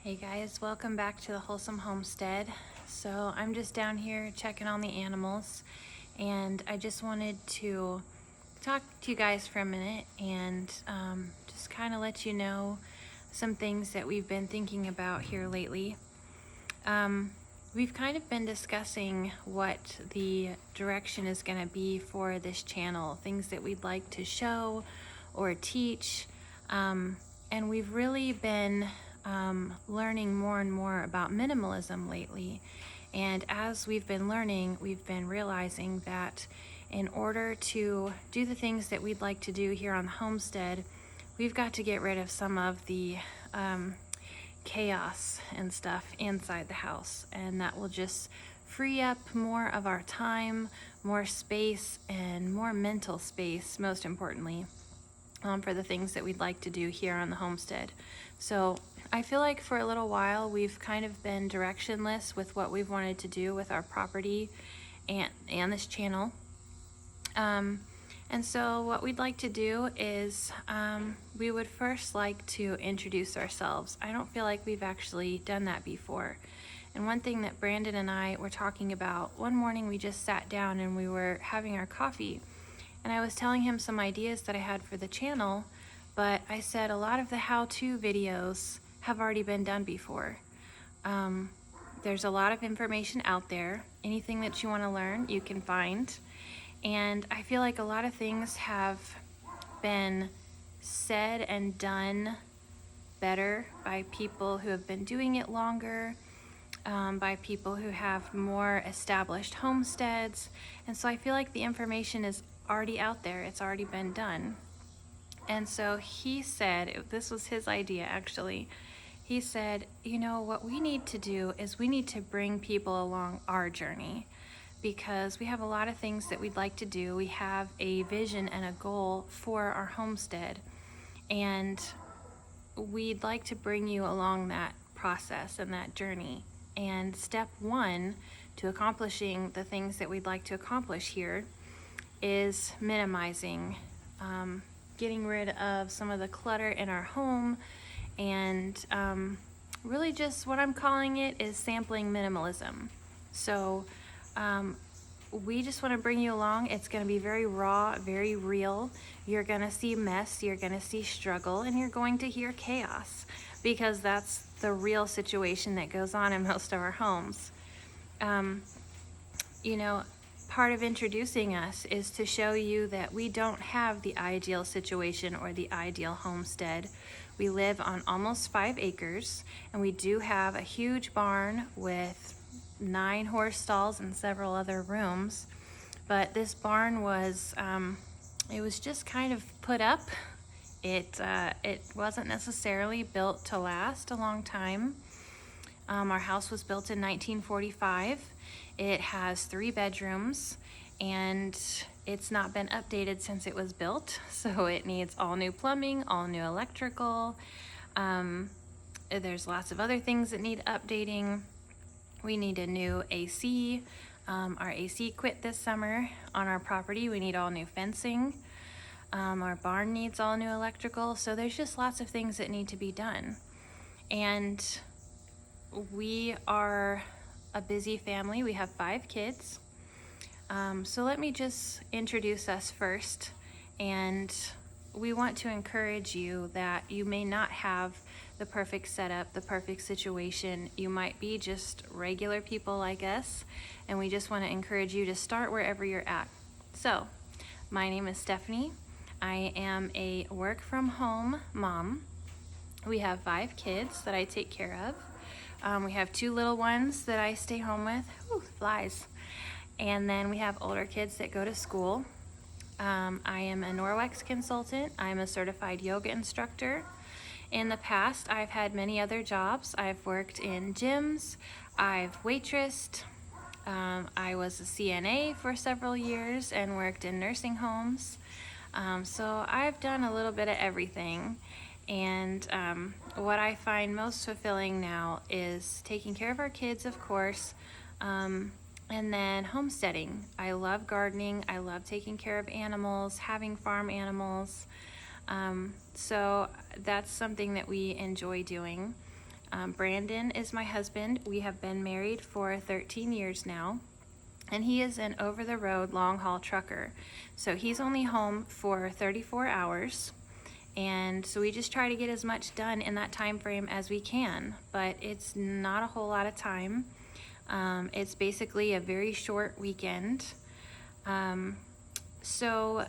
Hey guys, welcome back to the Wholesome Homestead. So I'm just down here checking on the animals, and I just wanted to talk to you guys for a minute and just kind of let you know some things that we've been thinking about here lately. We've kind of been discussing what the direction is going to be for this channel, things that we'd like to show or teach, and we've really been learning more and more about minimalism lately. And as we've been learning, we've been realizing that in order to do the things that we'd like to do here on the homestead, we've got to get rid of some of the chaos and stuff inside the house, and that will just free up more of our time, more space, and more mental space, most importantly, for the things that we'd like to do here on the homestead. So I feel like for a little while we've kind of been directionless with what we've wanted to do with our property and this channel. And so what we'd like to do is we would first like to introduce ourselves. I don't feel like we've actually done that before. And one thing that Brandon and I were talking about, one morning we just sat down and we were having our coffee, and I was telling him some ideas that I had for the channel, but I said a lot of the how-to videos have already been done before. There's a lot of information out there. Anything that you want to learn, you can find. And I feel like a lot of things have been said and done better by people who have been doing it longer, by people who have more established homesteads. And so I feel like the information is already out there. It's already been done. And so he said, this was his idea actually, he said, you know, what we need to do is we need to bring people along our journey, because we have a lot of things that we'd like to do. We have a vision and a goal for our homestead, and we'd like to bring you along that process and that journey. And step one to accomplishing the things that we'd like to accomplish here is minimizing, getting rid of some of the clutter in our home, and really just what I'm calling it is sampling minimalism. So we just want to bring you along. It's going to be very raw, very real. You're going to see mess, you're going to see struggle, and you're going to hear chaos, because that's the real situation that goes on in most of our homes. You know, part of introducing us is to show you that we don't have the ideal situation or the ideal homestead. We live on almost 5 acres, and we do have a huge barn with 9 horse stalls and several other rooms. But this barn was, it was just kind of put up. It wasn't necessarily built to last a long time. Our house was built in 1945. It has 3 bedrooms, and it's not been updated since it was built. So it needs all new plumbing, all new electrical. There's lots of other things that need updating. We need a new AC. Our AC quit this summer on our property. We need all new fencing. Our barn needs all new electrical. So there's just lots of things that need to be done. And we are a busy family. We have 5 kids. So let me just introduce us first. And we want to encourage you that you may not have the perfect setup, the perfect situation. You might be just regular people like us, and we just want to encourage you to start wherever you're at. So, my name is Stephanie. I am a work from home mom. We have 5 kids that I take care of. We have 2 little ones that I stay home with. Ooh, flies. And then we have older kids that go to school. I am a Norwex consultant. I'm a certified yoga instructor. In the past, I've had many other jobs. I've worked in gyms, I've waitressed, I was a CNA for several years and worked in nursing homes. So I've done a little bit of everything. And what I find most fulfilling now is taking care of our kids, of course, and then homesteading. I love gardening. I love taking care of animals, having farm animals. So that's something that we enjoy doing. Brandon is my husband. We have been married for 13 years now, and he is an over-the-road long-haul trucker. So he's only home for 34 hours, and so we just try to get as much done in that time frame as we can, but it's not a whole lot of time. It's basically a very short weekend. So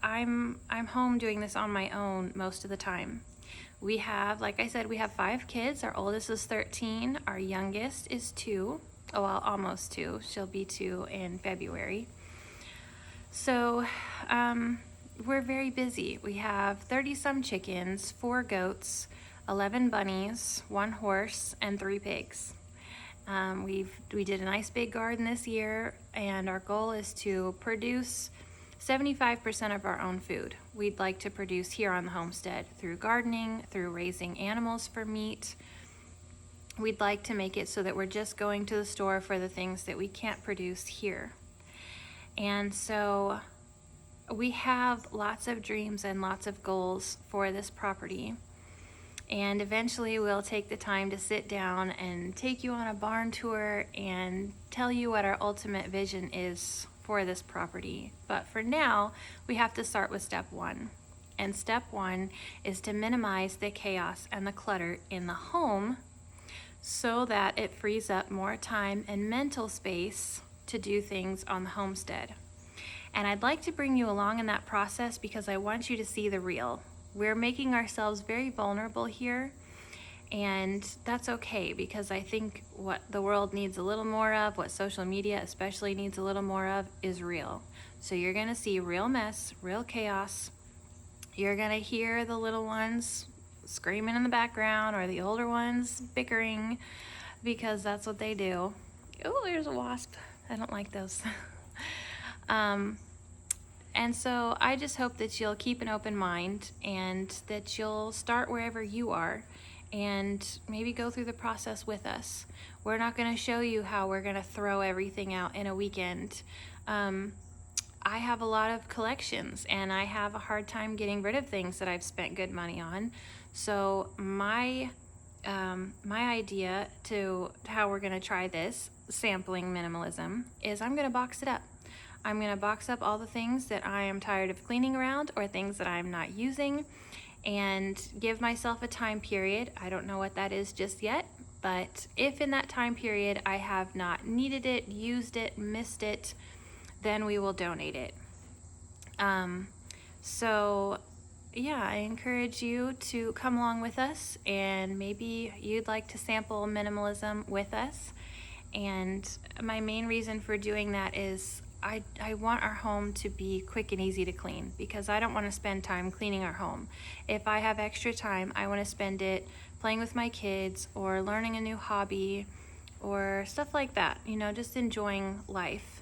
I'm home doing this on my own most of the time. We have, like I said, we have 5 kids. Our oldest is 13. Our youngest is 2. Oh, well, almost 2. She'll be 2 in February. So we're very busy. We have 30-some chickens, 4 goats, 11 bunnies, 1 horse, and 3 pigs. We did a nice big garden this year, and our goal is to produce 75% of our own food. We'd like to produce here on the homestead through gardening, through raising animals for meat. We'd like to make it so that we're just going to the store for the things that we can't produce here. And so we have lots of dreams and lots of goals for this property. And eventually we'll take the time to sit down and take you on a barn tour and tell you what our ultimate vision is for this property. But for now, we have to start with step 1. And step 1 is to minimize the chaos and the clutter in the home so that it frees up more time and mental space to do things on the homestead. And I'd like to bring you along in that process because I want you to see the real. We're making ourselves very vulnerable here, and that's okay because I think what the world needs a little more of, what social media especially needs a little more of, is real. So you're gonna see real mess, real chaos. You're gonna hear the little ones screaming in the background or the older ones bickering because that's what they do. Oh, there's a wasp. I don't like those. And so I just hope that you'll keep an open mind and that you'll start wherever you are and maybe go through the process with us. We're not going to show you how we're going to throw everything out in a weekend. I have a lot of collections and I have a hard time getting rid of things that I've spent good money on. So my idea to how we're going to try this sampling minimalism is I'm going to box it up. I'm going to box up all the things that I am tired of cleaning around or things that I'm not using and give myself a time period. I don't know what that is just yet, but if in that time period I have not needed it, used it, missed it, then we will donate it. So yeah, I encourage you to come along with us, and maybe you'd like to sample minimalism with us. And my main reason for doing that is I want our home to be quick and easy to clean because I don't want to spend time cleaning our home. If I have extra time, I want to spend it playing with my kids or learning a new hobby or stuff like that, you know, just enjoying life.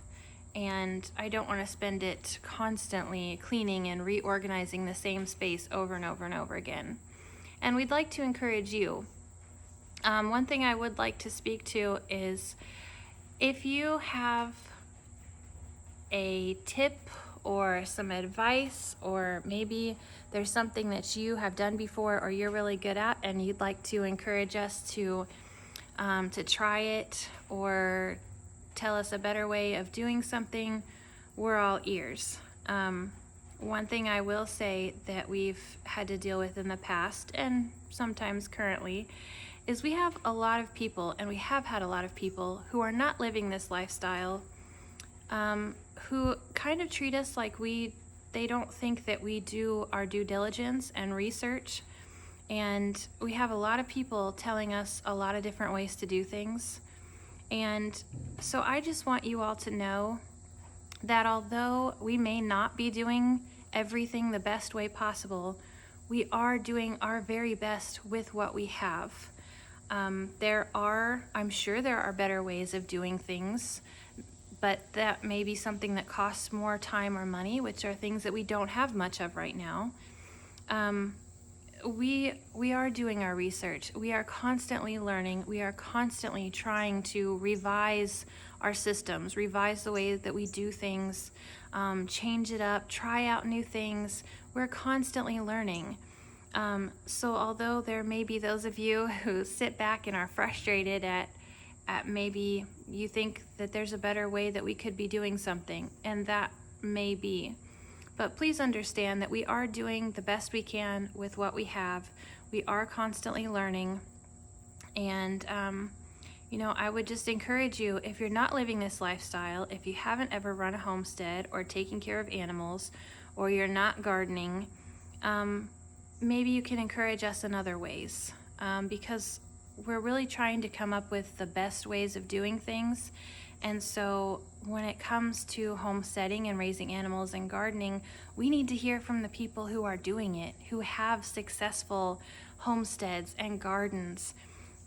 And I don't want to spend it constantly cleaning and reorganizing the same space over and over and over again. And we'd like to encourage you. One thing I would like to speak to is if you have a tip or some advice, or maybe there's something that you have done before or you're really good at and you'd like to encourage us to try it or tell us a better way of doing something, we're all ears. One thing I will say that we've had to deal with in the past and sometimes currently is we have a lot of people, and we have had a lot of people who are not living this lifestyle, who kind of treat us like they don't think that we do our due diligence and research. And we have a lot of people telling us a lot of different ways to do things. And so I just want you all to know that although we may not be doing everything the best way possible, we are doing our very best with what we have. I'm sure there are better ways of doing things, but that may be something that costs more time or money, which are things that we don't have much of right now. We are doing our research. We are constantly learning. We are constantly trying to revise our systems, revise the way that we do things, change it up, try out new things. We're constantly learning. So although there may be those of you who sit back and are frustrated at maybe you think that there's a better way that we could be doing something, and that may be. But please understand that we are doing the best we can with what we have. We are constantly learning. And, I would just encourage you, if you're not living this lifestyle, if you haven't ever run a homestead or taken care of animals, or you're not gardening, maybe you can encourage us in other ways, because we're really trying to come up with the best ways of doing things. And so when it comes to homesteading and raising animals and gardening, we need to hear from the people who are doing it, who have successful homesteads and gardens,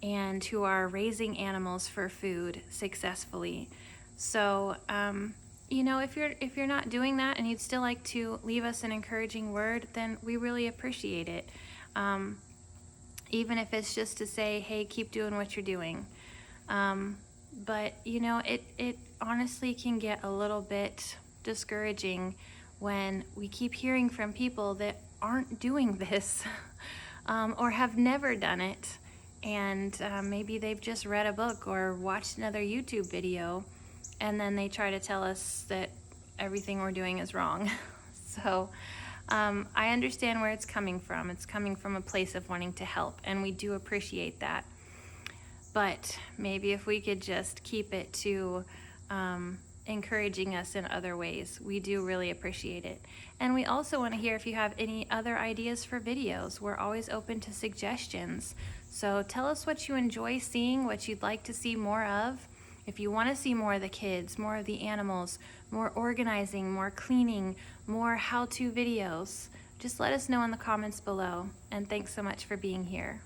and who are raising animals for food successfully. So, if you're not doing that and you'd still like to leave us an encouraging word, then we really appreciate it. Even if it's just to say, hey, keep doing what you're doing. But it honestly can get a little bit discouraging when we keep hearing from people that aren't doing this or have never done it. And maybe they've just read a book or watched another YouTube video, and then they try to tell us that everything we're doing is wrong. So I understand where it's coming from. It's coming from a place of wanting to help, and we do appreciate that. But maybe if we could just keep it to encouraging us in other ways, we do really appreciate it. And we also want to hear if you have any other ideas for videos. We're always open to suggestions. So tell us what you enjoy seeing, what you'd like to see more of. If you want to see more of the kids, more of the animals, more organizing, more cleaning, more how-to videos, just let us know in the comments below. And thanks so much for being here.